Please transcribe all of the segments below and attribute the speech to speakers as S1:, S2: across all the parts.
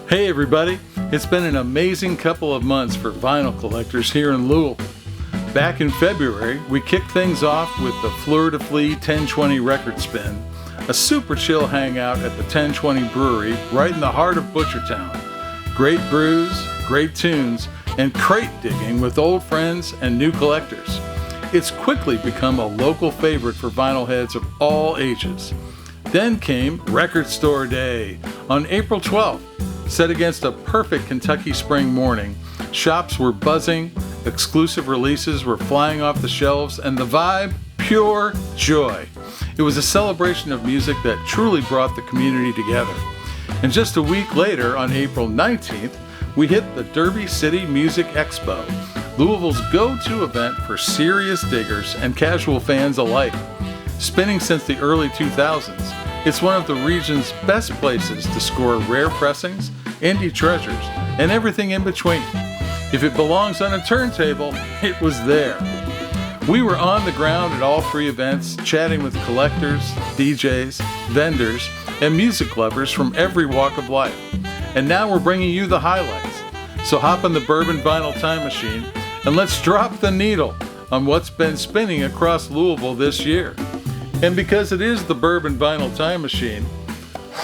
S1: Hey everybody, it's been an amazing couple of months for vinyl collectors here in Louisville. Back in February, we kicked things off with the Fleur De Flea 1020 record spin, a super chill hangout at the 1020 Brewery right in the heart of Butchertown. Great brews, great tunes, and crate digging with old friends and new collectors. It's quickly become a local favorite for vinyl heads of all ages. Then came Record Store Day on April 12th. Set against a perfect Kentucky spring morning, shops were buzzing, exclusive releases were flying off the shelves, and the vibe, pure joy. It was a celebration of music that truly brought the community together. And just a week later, on April 19th, we hit the Derby City Music Expo, Louisville's go-to event for serious diggers and casual fans alike. Spinning since the early 2000s, it's one of the region's best places to score rare pressings, indie treasures, and everything in between. If it belongs on a turntable, it was there. We were on the ground at all three events, chatting with collectors, DJs, vendors, and music lovers from every walk of life. And now we're bringing you the highlights. So hop on the Bourbon Vinyl Time Machine and let's drop the needle on what's been spinning across Louisville this year. And because it is the Bourbon Vinyl Time Machine,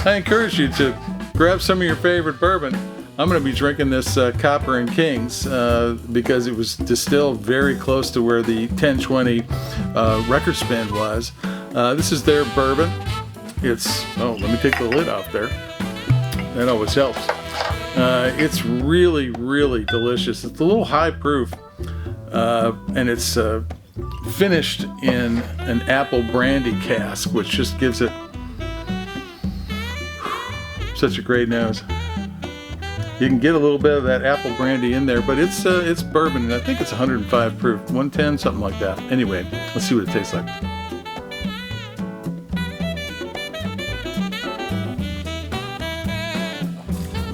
S1: I encourage you to grab some of your favorite bourbon. I'm going to be drinking this Copper and Kings because it was distilled very close to where the 1020 record spin was. This is their bourbon. It's, let me take the lid off there. That always helps. It's really, really delicious. It's a little high proof, and it's finished in an apple brandy cask, which just gives it such a great nose. You can get a little bit of that apple brandy in there, but it's bourbon, and I think it's 105 proof, 110, something like that. Anyway, let's see what it tastes like.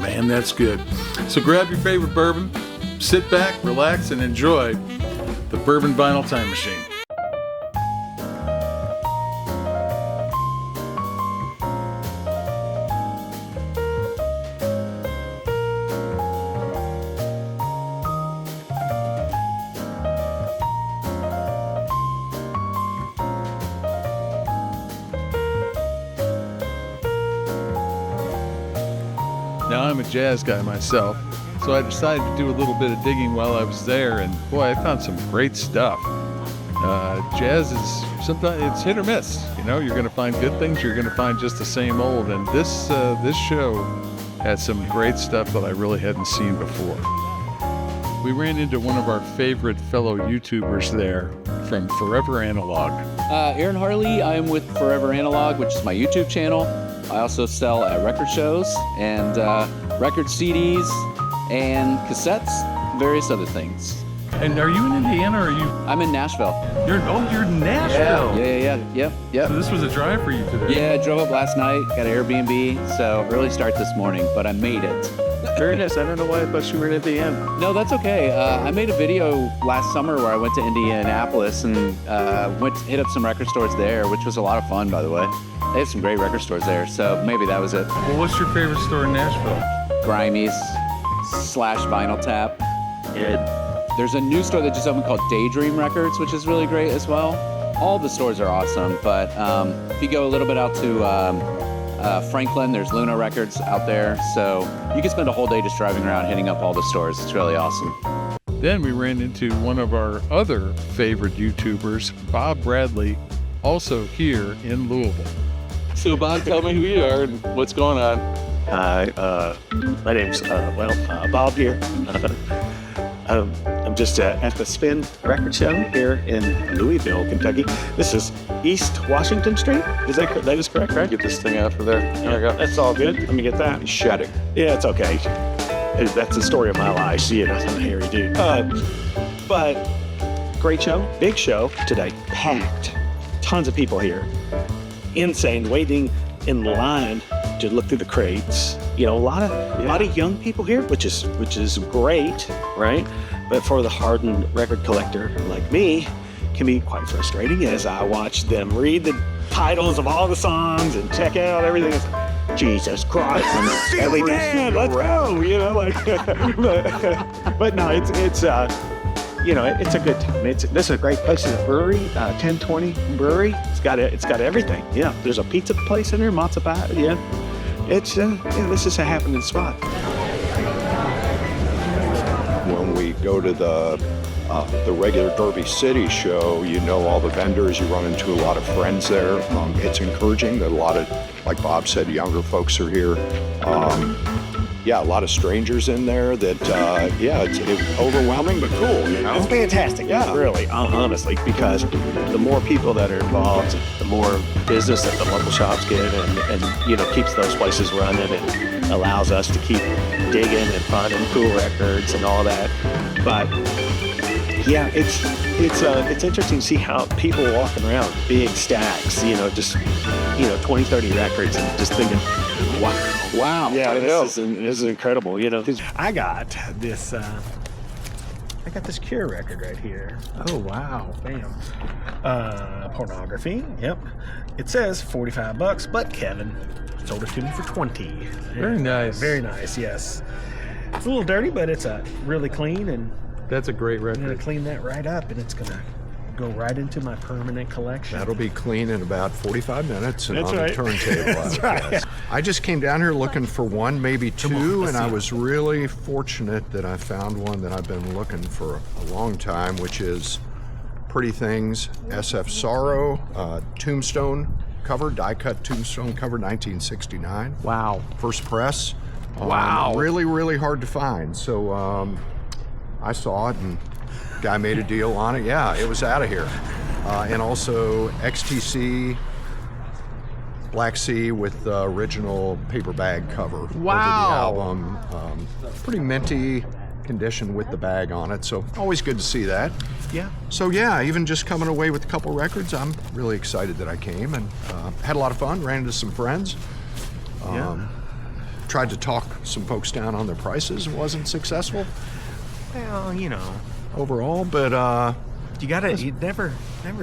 S1: Man, that's good. So grab your favorite bourbon, sit back, relax, and enjoy the Bourbon Vinyl Time Machine. Now, I'm a jazz guy myself, so I decided to do a little bit of digging while I was there, and boy, I found some great stuff. Jazz is sometimes it's hit or miss. You know, you're going to find good things, you're going to find just the same old, and this show had some great stuff that I really hadn't seen before. We ran into one of our favorite fellow YouTubers there from Forever Analog.
S2: Aaron Harley, I'm with Forever Analog, which is my YouTube channel. I also sell at record shows and record CDs and cassettes, various other things.
S1: And are you in Indiana or are you?
S2: I'm in Nashville.
S1: You're in Nashville.
S2: Yeah.
S1: So this was a drive for you today.
S2: Yeah, I drove up last night, got an Airbnb, so early start this morning, but I made it.
S3: Very nice. I don't know why I thought you were in Indiana.
S2: No, that's okay. I made a video last summer where I went to Indianapolis and hit up some record stores there, which was a lot of fun, by the way. They have some great record stores there, so maybe that was it.
S1: Well, what's your favorite store in Nashville?
S2: Grimey's / Vinyl Tap. There's a new store that just opened called Daydream Records, which is really great as well. All the stores are awesome, but if you go a little bit out to Franklin, there's Luna Records out there, so you can spend a whole day just driving around hitting up all the stores. It's really awesome.
S1: Then we ran into one of our other favorite YouTubers, Bob Bradley, also here in Louisville.
S3: So Bob, tell me who you are and what's going on.
S4: Hi, my name's Bob here. I'm just at the Spin Record Show here in Louisville, Kentucky. This is East Washington Street. That is correct, right?
S3: Get this thing out of there. There we go.
S4: That's all good. Let me get that.
S3: Shut it.
S4: Yeah, it's okay. That's the story of my life. You know, I'm a hairy dude. But great show, big show today, packed. Tons of people here. Insane, waiting in line to look through the crates. You know, a lot of young people here, which is great, right? But for the hardened record collector like me, can be quite frustrating as I watch them read the titles of all the songs and check out everything. Jesus Christ, and we can, let's go, you know, like, but no, it's you know, it's a good time. This is a great place. It's a brewery, 1020 Brewery. It's got everything. Yeah, there's a pizza place in there, matzo pie. Yeah, it's this is a happening spot.
S5: When we go to the regular Derby City show, you know all the vendors, you run into a lot of friends there. It's encouraging that a lot of, like Bob said, younger folks are here. Yeah, a lot of strangers in there that, it's overwhelming but cool, you know?
S4: It's fantastic,
S5: Yeah.
S4: really, honestly, because the more people that are involved, the more business that the local shops get and you know, keeps those places running and allows us to keep digging and finding cool records and all that. But yeah, it's interesting to see how people walking around big stacks, you know, just, you know, 20, 30 records and just thinking, wow. Yeah, this is incredible, you know. I got this Cure record right here. Oh, wow. Bam. Pornography. Yep. It says $45, but Kevin sold it to me for 20.
S1: Very nice.
S4: Very nice, yes. It's a little dirty, but it's really clean, and
S1: That's a great
S4: I'm going
S1: record.
S4: to clean that right up, and it's going to go right into my permanent collection.
S5: That'll be clean in about 45 minutes and
S4: That's
S5: on
S4: right.
S5: the turntable.
S4: That's right.
S5: I just came down here looking for one, maybe two, and I was really fortunate that I found one that I've been looking for a long time, which is Pretty Things SF Sorrow Tombstone cover, die-cut Tombstone cover, 1969.
S4: Wow.
S5: First press.
S4: Wow.
S5: Really, really hard to find. So I saw it and guy made a deal on it. Yeah, it was out of here. And also XTC Black Sea with the original paper bag cover over the album. Pretty minty condition with the bag on it, so always good to see that.
S4: Yeah.
S5: So yeah, even just coming away with a couple records, I'm really excited that I came and had a lot of fun, ran into some friends. Tried to talk some folks down on their prices, wasn't successful
S4: Well, you know,
S5: overall, but
S4: you never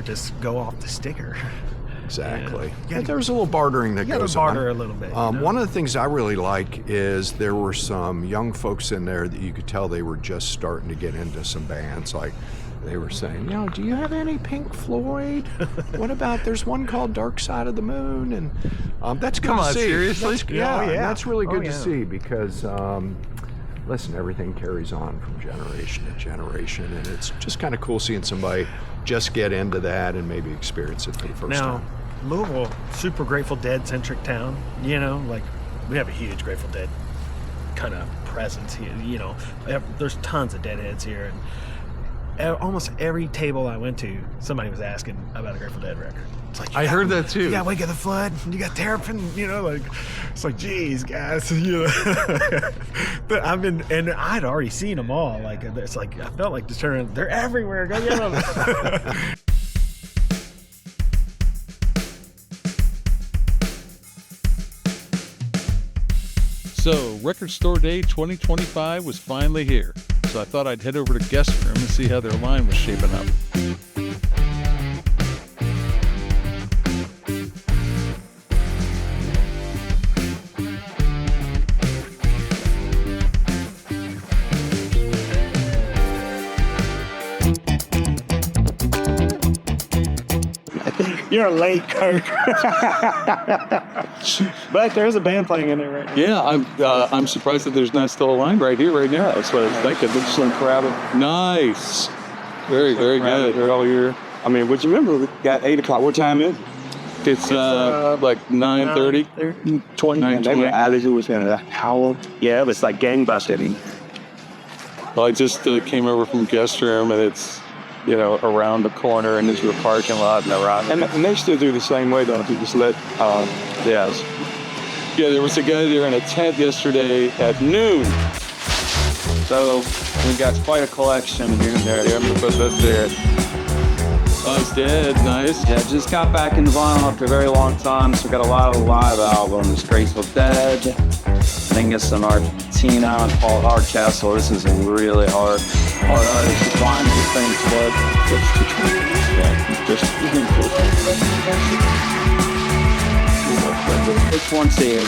S4: just go off the sticker.
S5: exactly.
S4: Yeah.
S5: But there's a little bartering that
S4: You gotta
S5: goes
S4: barter
S5: on.
S4: a little bit. You know?
S5: One of the things I really like is there were some young folks in there that you could tell they were just starting to get into some bands. Like they were saying, you know, do you have any Pink Floyd? What about, there's one called Dark Side of the Moon? And that's good
S1: Come
S5: to
S1: on,
S5: see.
S1: seriously?
S5: Yeah,
S4: Oh, yeah.
S5: that's really good
S4: Oh,
S5: to
S4: yeah.
S5: see because, listen, everything carries on from generation to generation, and it's just kind of cool seeing somebody just get into that and maybe experience it for the first
S4: Now,
S5: time.
S4: Louisville, super Grateful Dead centric town. You know, like we have a huge Grateful Dead kind of presence here. You know, there's tons of Deadheads here, and almost every table I went to, somebody was asking about a Grateful Dead record. It's like,
S1: I heard that too.
S4: You got Wake of the Flood, you got Terrapin, you know, like, it's like, geez, guys, you know. But I'd already seen them all. Like, it's like, I felt like just turning, they're everywhere, go get them.
S1: So, Record Store Day 2025 was finally here. So I thought I'd head over to guest room and see how their line was shaping up.
S4: You're late, Kirk. But there's a band playing in there right now.
S3: Yeah, I'm surprised that there's not still a line right here, right now. That's what I was thinking. They're just crowded.
S1: Nice. Very, very good.
S3: They're all here. I mean, would you remember? We got 8 o'clock. What time is it?
S1: It's like 9:30.
S3: 20. And they were attitude was in a howl.
S4: Yeah, it was like gangbustering.
S1: Well, I just came over from guest room and it's, you know, around the corner and there's a parking lot and around.
S3: And they still do the same way, though. If you just let, yes.
S1: Yeah, there was a guy there in a tent yesterday at noon.
S3: So we got quite a collection here and there.
S1: Yeah, I'm gonna put that there. Oh, it's dead. Nice.
S3: Yeah, just got back into vinyl after a very long time, so we got a lot of live albums. Grateful Dead, Mingus and Argentina, and Paul Hardcastle. This is a really hard artist to find these things, but just This one's here.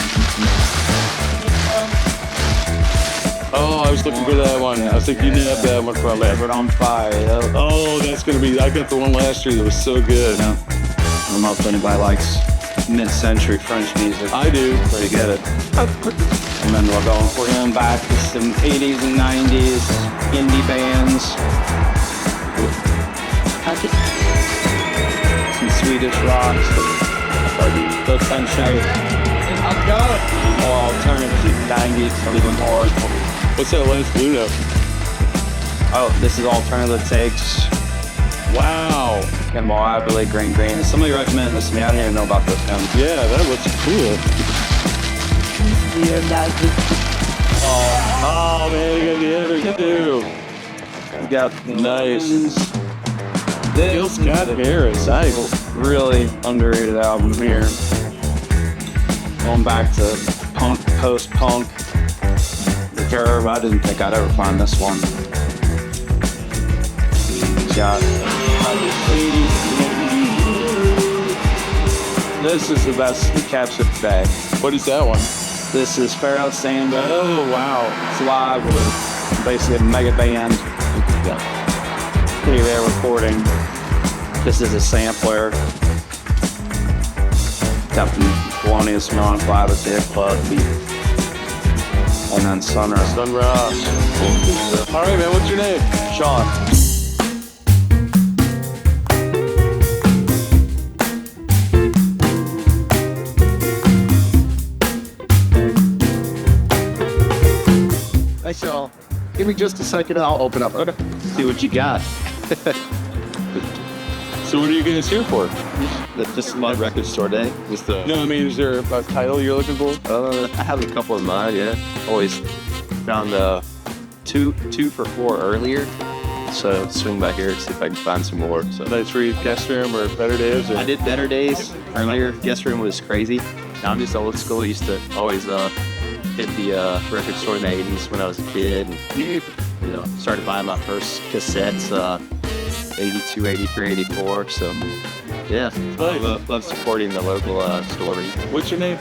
S1: Oh, I was looking for that one. I think you nabbed that one for last.
S3: But on fire.
S1: Oh, that's gonna be. I got the one last year that was so good.
S3: I don't know if anybody likes mid-century French music.
S1: I do.
S3: Pretty good. And then we're going back to some 80s and 90s indie bands. Some Swedish rock. The Sunshine. More alternative 90s, even more.
S1: What's that last blue note?
S3: Oh, this is Alternative Takes.
S1: Wow.
S3: And more I really green. Somebody recommended this to me. I didn't even know about this one.
S1: Yeah, that looks cool. Oh man, you got the other two.
S3: You got
S1: Nice. Gil Scott Harris. Nice.
S3: really underrated album here. Going back to punk, post-punk. The Curve, I didn't think I'd ever find this one. Got this is the best capture today.
S1: What is that one?
S3: This is Pharaoh Samba.
S1: Oh wow.
S3: It's live with basically a mega band. Pretty rare recording. This is a sampler. Got the Thelonious Monk live at the club. And then Sunrise.
S1: Sunrise. All right, man. What's your name?
S3: Sean.
S6: Hey, Sean. Give me just a second and I'll open up. Okay.
S3: See what you got.
S1: So what are you guys here for?
S6: This is my record store day.
S1: Just no, I mean, is there a title you're looking for?
S6: I have a couple in mind, yeah. Always found two for $4 earlier. So swing by here, see if I can find some more. So
S1: Nights Read, Guest Room, or Better Days? Or?
S6: I did Better Days earlier. Guest Room was crazy. Now I'm just old school. I used to always hit the record store in the 80s when I was a kid. And, started buying my first cassettes, 82, 83, 84. So, yeah,
S1: Nice.
S6: love supporting the local store.
S1: What's your name?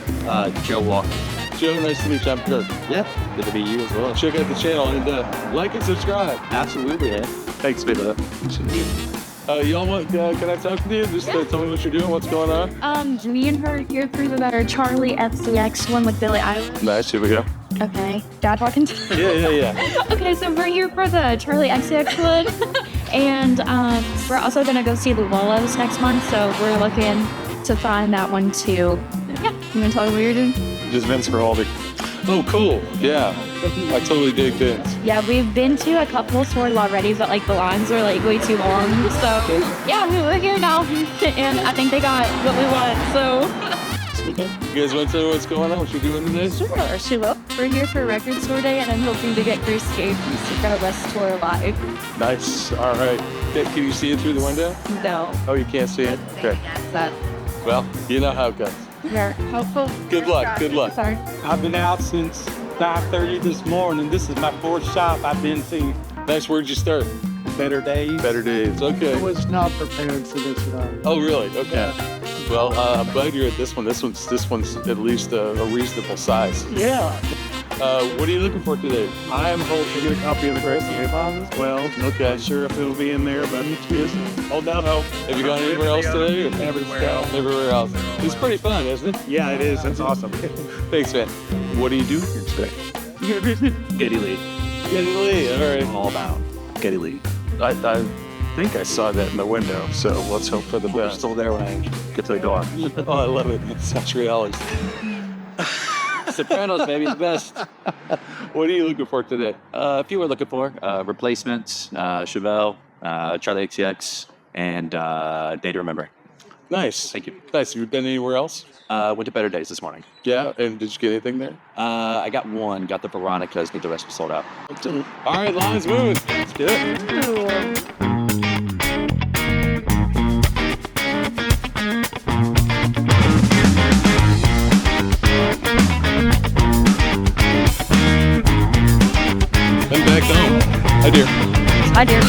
S6: Joe Walker.
S1: Joe, nice to meet you. I'm good.
S6: Yeah, good to meet you as well.
S1: Check out the channel and like and subscribe.
S6: Absolutely, man. Thanks, man.
S1: Y'all want, can I talk to you? Just tell me what you're doing, what's going on?
S7: Me and her here through the better Charlie FCX one with Billy Idol.
S1: Nice, here we go.
S7: Okay, Dad talking to
S1: Yeah.
S7: Okay, so we're here for the Charlie FCX one. And we're also gonna go see the Wallows next month, so we're looking to find that one too. Yeah, you wanna tell me what you're doing?
S1: Just Vince Feraldi. Oh, cool. Yeah, I totally dig Vince.
S7: Yeah, we've been to a couple stores already, but like the lines are like way too long. So yeah, we're here now, and I think they got what we want. So
S1: You guys want to tell me what's going on? What you doing today?
S7: sure, she will. We're here for record store day, and I'm hoping to get Grace Cave to check out West Tour live.
S1: Nice. All right. Can you see it through the window?
S7: No,
S1: Oh, you can't see it? Okay.
S7: that
S1: Well, you know how it goes.
S7: we're hopeful.
S1: Good luck. Good luck.
S7: Sorry.
S8: I've been out since 5:30 this morning. This is my fourth shop I've been to.
S1: Nice. Where'd you start?
S8: Better Days.
S1: Better Days. Okay.
S8: I was not prepared for this one.
S1: Oh, really? Okay. Well, I'm glad you're at this one. This one's at least a reasonable size.
S8: Yeah.
S1: What are you looking for today?
S8: I am hoping to get a copy of the Gracie Hip Hop as well.
S1: Okay.
S8: Not sure if it'll be in there, but hold down hope.
S1: Have you gone anywhere else today? Or?
S8: Everywhere else.
S1: Everywhere else. It's pretty fun, isn't it?
S8: Yeah, it is. It's awesome.
S1: Thanks, man. What do you do here today?
S6: Geddy Lee.
S1: Geddy Lee. All right.
S6: All about Geddy Lee.
S1: I think I saw that in the window, so let's hope for the
S6: We're
S1: best.
S6: still there when I get to the door.
S1: Oh, I love it. It's such reality.
S6: Sopranos, baby, the best.
S1: What are you looking for today?
S6: A few we're looking for. Replacements, Chevelle, Charlie XCX, and Day to Remember.
S1: Nice.
S6: Thank you.
S1: Nice. Have you been anywhere else?
S6: Went to Better Days this morning.
S1: Yeah. And did you get anything there?
S6: I got one, got the Veronicas, but the rest was sold out.
S1: All right, lines moving. Let's do it. I'm back home. Hi, dear.
S7: Hi, dear.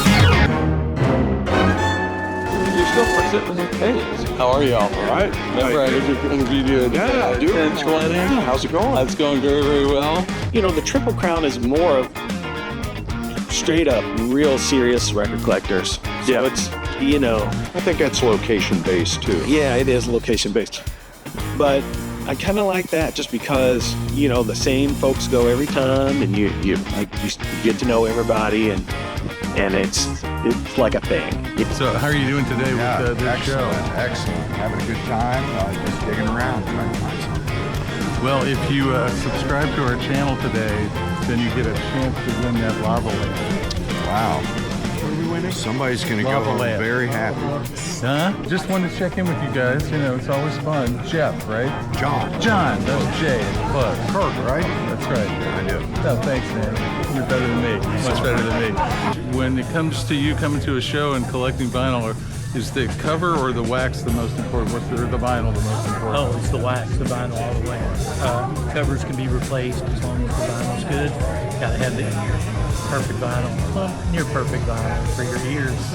S1: You're still participating in the How are y'all?
S4: All right.
S1: Remember I interviewed you at
S4: Yeah, I do.
S1: 1020?
S4: Yeah, how's it going?
S1: That's going very, very well.
S4: You know, the Triple Crown is more of straight up, real serious record collectors.
S5: Yeah.
S4: So it's, you know,
S5: I think that's location based too.
S4: yeah, it is location based. But I kind of like that just because, you know, the same folks go every time and you get to know everybody and it's like a thing.
S1: So how are you doing today with this show?
S5: Excellent. Having a good time. Just digging around, trying to find something.
S1: Well, if you subscribe to our channel today, then you get a chance to win that lava lamp.
S5: Wow. What are we winning? Somebody's going to go
S1: Lava lamp.
S5: very happy.
S1: Huh? Just wanted to check in with you guys. You know, it's always fun. Jeff, right?
S5: John.
S1: That's Jay. Bud.
S5: Kirk, right?
S1: That's right.
S5: I do.
S1: Oh, thanks, man. You're better than me. Much better than me. When it comes to you coming to a show and collecting vinyl, is the cover or the wax the most important? What's the vinyl the most important?
S9: Oh, it's the wax, the vinyl all the way. Covers can be replaced as long as the vinyl's good. Gotta have the perfect vinyl, well, near perfect vinyl for your ears.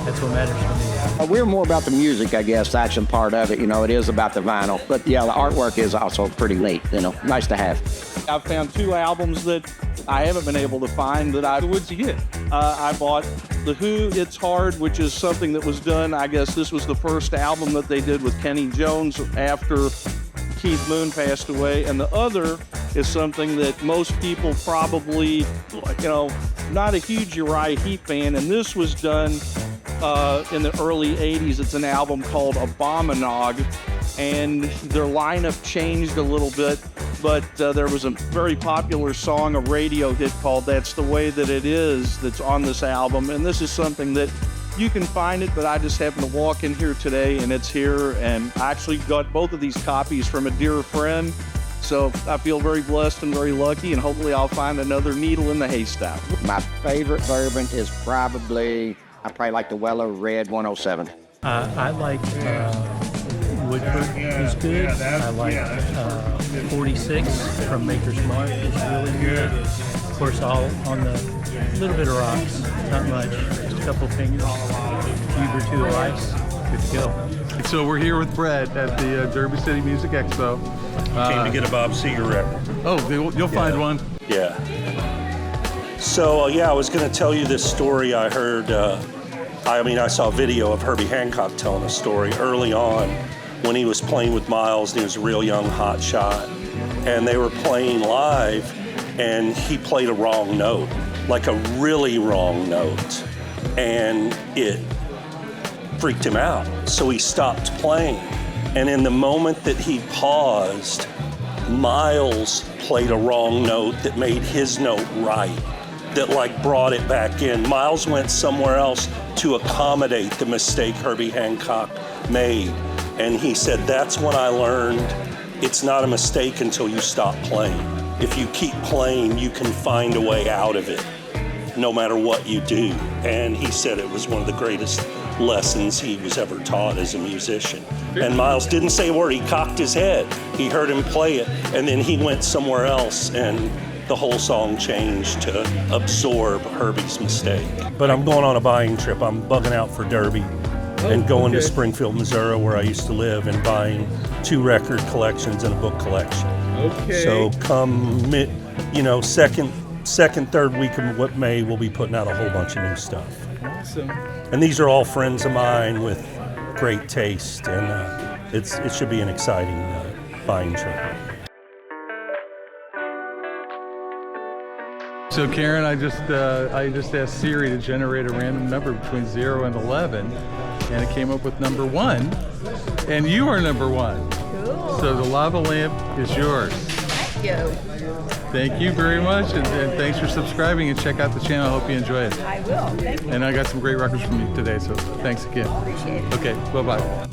S9: That's what matters to me.
S10: We're more about the music, I guess. That's a part of it. You know, it is about the vinyl. But yeah, the artwork is also pretty neat. You know, nice to have.
S11: I've found 2 albums that I haven't been able to find that I would get. I bought The Who, It's Hard, which is something that was done. I guess this was the first album that they did with Kenny Jones after Keith Moon passed away. And the other is something that most people probably, you know, not a huge Uriah Heep fan. And this was done in the early 80s. It's an album called Abominog. And their lineup changed a little bit, but there was a very popular song, a radio hit called That's the Way That It Is, that's on this album. And this is something that you can find it, but I just happened to walk in here today and it's here. And I actually got both of these copies from a dear friend. So I feel very blessed and very lucky, and hopefully I'll find another needle in the haystack.
S10: My favorite bourbon is I probably like the Weller Red 107.
S9: I like Woodford is good. I like 46 from Maker's Mark is really good. Of course, all on the little bit of rocks, not much, just a couple fingers, cube or 2 of ice, good to go.
S1: So we're here with Brett at the Derby City Music Expo.
S12: Came to get a Bob Seger record.
S1: Oh, you'll find one.
S12: Yeah. So, I was going to tell you this story I heard. I saw a video of Herbie Hancock telling a story early on when he was playing with Miles and he was a real young hot shot. And they were playing live and he played a wrong note, like a really wrong note. And it freaked him out. So he stopped playing. And in the moment that he paused, Miles played a wrong note that made his note right, that like brought it back in. Miles went somewhere else to accommodate the mistake Herbie Hancock made. And he said, that's when I learned it's not a mistake until you stop playing. If you keep playing, you can find a way out of it, no matter what you do. And he said it was one of the greatest lessons he was ever taught as a musician. And Miles didn't say a word. He cocked his head. He heard him play it, and then he went somewhere else, and the whole song changed to absorb Herbie's mistake. But I'm going on a buying trip. I'm bugging out for Derby and going to Springfield, Missouri, where I used to live, and buying 2 record collections and a book collection.
S1: Okay.
S12: So come second, third week of May, we'll be putting out a whole bunch of new stuff.
S1: Awesome.
S12: And these are all friends of mine with great taste, and it should be an exciting buying trip.
S1: So Karen, I just asked Siri to generate a random number between 0 and 11, and it came up with number 1, and you are number 1. Cool. So the lava lamp is yours.
S13: Thank you.
S1: Thank you very much, and thanks for subscribing, and check out the channel. I hope you enjoy it.
S13: I will. Thank you.
S1: And I got some great records from you today, so thanks again.
S13: Appreciate it.
S1: Okay, bye-bye.